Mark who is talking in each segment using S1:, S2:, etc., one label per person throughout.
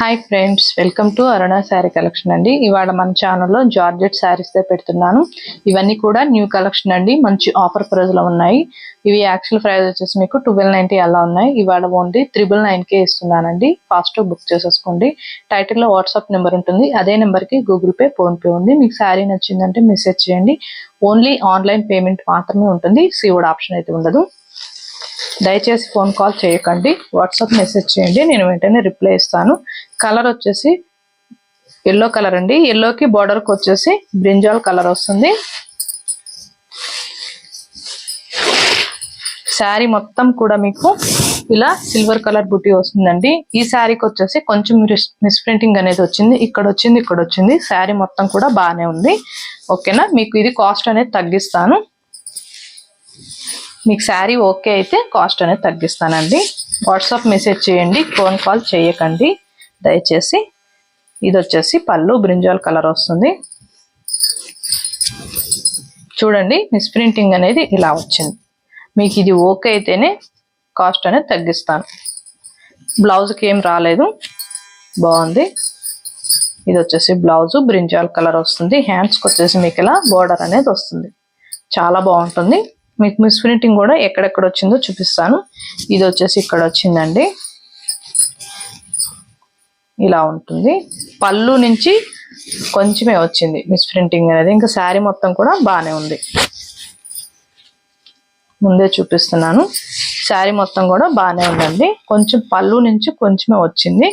S1: Hi friends, welcome to Aruna sari collection అండి. ఇవాళ మన ఛానల్లో జార్జెట్ శారీస్ పెడుతున్నాను. ఇవన్నీ కూడా న్యూ కలెక్షన్ అండి. మంచి ఆఫర్ ప్రైస్ లో ఉన్నాయి. ఇవి యాక్చువల్ ప్రైస్ వచ్చేసి మీకు 1290 అలా ఉన్నాయి. ఇవాళ ఓన్లీ 999కే ఇస్తున్నానండి. ఫాస్ట్ బుక్ చేసేసుకోండి. టైటిల్ లో వాట్సాప్ నెంబర్ ఉంటుంది. అదే నెంబర్ కి గూగుల్ పే, ఫోన్ పే ఉంది. మీకు శారీ నచ్చిందంటే మెసేజ్ చేయండి. ఓన్లీ ఆన్లైన్ పేమెంట్ మాత్రమే ఉంటుంది. సీఓడి ఆప్షన్ అయితే ఉండదు. దయచేసి ఫోన్ కాల్ చేయకండి, వాట్సాప్ మెసేజ్ చేయండి, నేను వెంటనే రిప్లై ఇస్తాను. కలర్ వచ్చేసి ఎల్లో కలర్ అండి. ఎల్లోకి బార్డర్కి వచ్చేసి బ్రింజాల్ కలర్ వస్తుంది. శారీ మొత్తం కూడా మీకు ఇలా సిల్వర్ కలర్ బుటీ వస్తుందండి. ఈ శారీకి వచ్చేసి కొంచెం మిస్ప్రింటింగ్ అనేది వచ్చింది. ఇక్కడ వచ్చింది. శారీ మొత్తం కూడా బాగానే ఉంది. ఓకేనా, మీకు ఇది కాస్ట్ అనేది తగ్గిస్తాను. మీకు శారీ ఓకే అయితే కాస్ట్ అనేది తగ్గిస్తానండి. వాట్సాప్ మెసేజ్ చేయండి, ఫోన్ కాల్ చేయకండి దయచేసి. ఇది వచ్చేసి పళ్ళు బ్రింజాల్ కలర్ వస్తుంది. చూడండి, మిస్ప్రింటింగ్ అనేది ఇలా వచ్చింది. మీకు ఇది ఓకే అయితేనే కాస్ట్ అనేది తగ్గిస్తాను. బ్లౌజ్కి ఏం రాలేదు, బాగుంది. ఇది వచ్చేసి బ్లౌజ్ బ్రింజాల్ కలర్ వస్తుంది. హ్యాండ్స్కి వచ్చేసి మీకు ఇలా బోర్డర్ అనేది వస్తుంది. చాలా బాగుంటుంది. మీకు మిస్ప్రింటింగ్ కూడా ఎక్కడెక్కడ వచ్చిందో చూపిస్తాను. ఇది వచ్చేసి ఇక్కడ వచ్చిందండి, ఇలా ఉంటుంది. పళ్ళు నుంచి కొంచెమే వచ్చింది మిస్ప్రింటింగ్ అనేది. ఇంకా శారీ మొత్తం కూడా బాగానే ఉంది. ముందే చూపిస్తున్నాను. శారీ మొత్తం కూడా బాగానే ఉందండి. కొంచెం పళ్ళు నుంచి కొంచెమే వచ్చింది.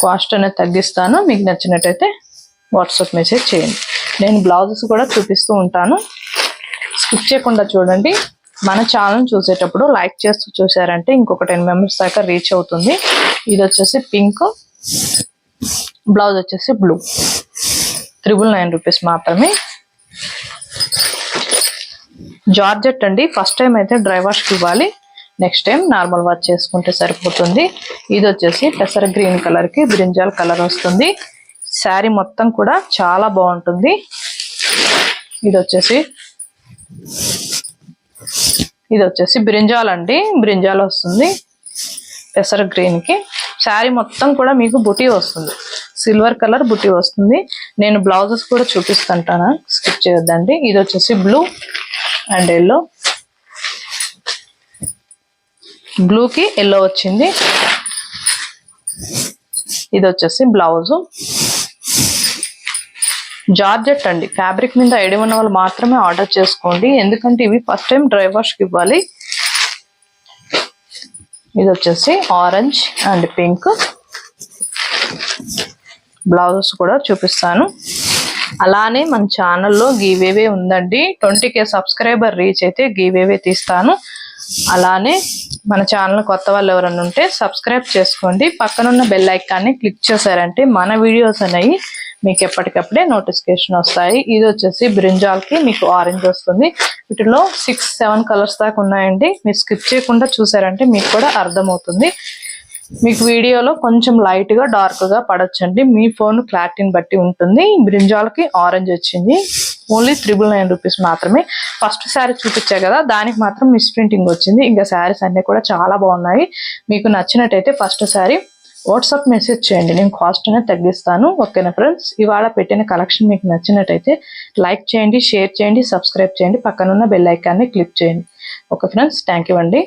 S1: కాస్ట్ అనేది తగ్గిస్తాను. మీకు నచ్చినట్టయితే వాట్సాప్ మెసేజ్ చేయండి. నేను బ్లౌజెస్ కూడా చూపిస్తూ ఉంటాను. స్కిప్ చేయకుండా చూడండి. మన ఛానల్ చూసేటప్పుడు లైక్ చేస్తూ చూసారంటే ఇంకొక 10 మెంబర్స్ దాకా రీచ్ అవుతుంది. ఇది వచ్చేసి పింక్, బ్లౌజ్ వచ్చేసి బ్లూ. 999 రూపీస్ మాత్రమే. జార్జెట్ అండి. ఫస్ట్ టైం అయితే డ్రై వాష్కి ఇవ్వాలి, నెక్స్ట్ టైం నార్మల్ వాష్ చేసుకుంటే సరిపోతుంది. ఇది వచ్చేసి పెసర గ్రీన్ కలర్కి బ్రింజాల్ కలర్ వస్తుంది. శారీ మొత్తం కూడా చాలా బాగుంటుంది. ఇది వచ్చేసి బ్రింజాల్ అండి. బ్రింజాల్ వస్తుంది పెసర గ్రీన్ కి. శారీ మొత్తం కూడా మీకు బుటీ వస్తుంది, సిల్వర్ కలర్ బుటీ వస్తుంది. నేను బ్లౌజెస్ కూడా చూపిస్తుంటాను, స్కిప్ చేయొద్దండి. ఇది వచ్చేసి బ్లూ అండ్ ఎల్లో. బ్లూకి ఎల్లో వచ్చింది. ఇది వచ్చేసి బ్లౌజు. జార్జెట్ అండి. ఫ్యాబ్రిక్ మీద ఐడియా ఉన్న వాళ్ళు మాత్రమే ఆర్డర్ చేసుకోండి, ఎందుకంటే ఇవి ఫస్ట్ టైం డ్రై వాష్కి ఇవ్వాలి. ఇది వచ్చేసి ఆరెంజ్ అండ్ పింక్. బ్లౌజెస్ కూడా చూపిస్తాను. అలానే మన ఛానల్లో గివేవే ఉందండి. 20K సబ్స్క్రైబర్ రీచ్ అయితే గివేవే తీస్తాను. అలానే మన ఛానల్ కొత్త వాళ్ళు ఎవరైనా ఉంటే సబ్స్క్రైబ్ చేసుకోండి. పక్కనున్న బెల్ ఐకాన్ని క్లిక్ చేశారంటే మన వీడియోస్ అనేవి మీకు ఎప్పటికప్పుడే నోటిఫికేషన్ వస్తాయి. ఇది వచ్చేసి బ్రింజాల్కి మీకు ఆరెంజ్ వస్తుంది. వీటిలో 6-7 కలర్స్ దాకా ఉన్నాయండి. మీరు స్కిప్ చేయకుండా చూసారంటే మీకు కూడా అర్థమవుతుంది. మీకు వీడియోలో కొంచెం లైట్గా డార్క్గా పడొచ్చండి, మీ ఫోన్ క్లారిటీని బట్టి ఉంటుంది. బ్రింజాల్కి ఆరెంజ్ వచ్చింది. ఓన్లీ 999 రూపీస్ మాత్రమే. ఫస్ట్ శారీ చూపించా కదా, దానికి మాత్రం మిస్ప్రింటింగ్ వచ్చింది. ఇంకా శారీస్ అన్నీ కూడా చాలా బాగున్నాయి. మీకు నచ్చినట్టయితే ఫస్ట్ శారీ వాట్సాప్ మెసేజ్ చేయండి, నేను కాస్ట్ అనేది తగ్గిస్తాను. ఓకేనా ఫ్రెండ్స్, ఇవాళ పెట్టిన కలెక్షన్ మీకు నచ్చినట్టయితే లైక్ చేయండి, షేర్ చేయండి, సబ్స్క్రైబ్ చేయండి, పక్కనున్న బెల్ ఐకాన్ని క్లిక్ చేయండి. ఓకే ఫ్రెండ్స్, థ్యాంక్ యూ అండి.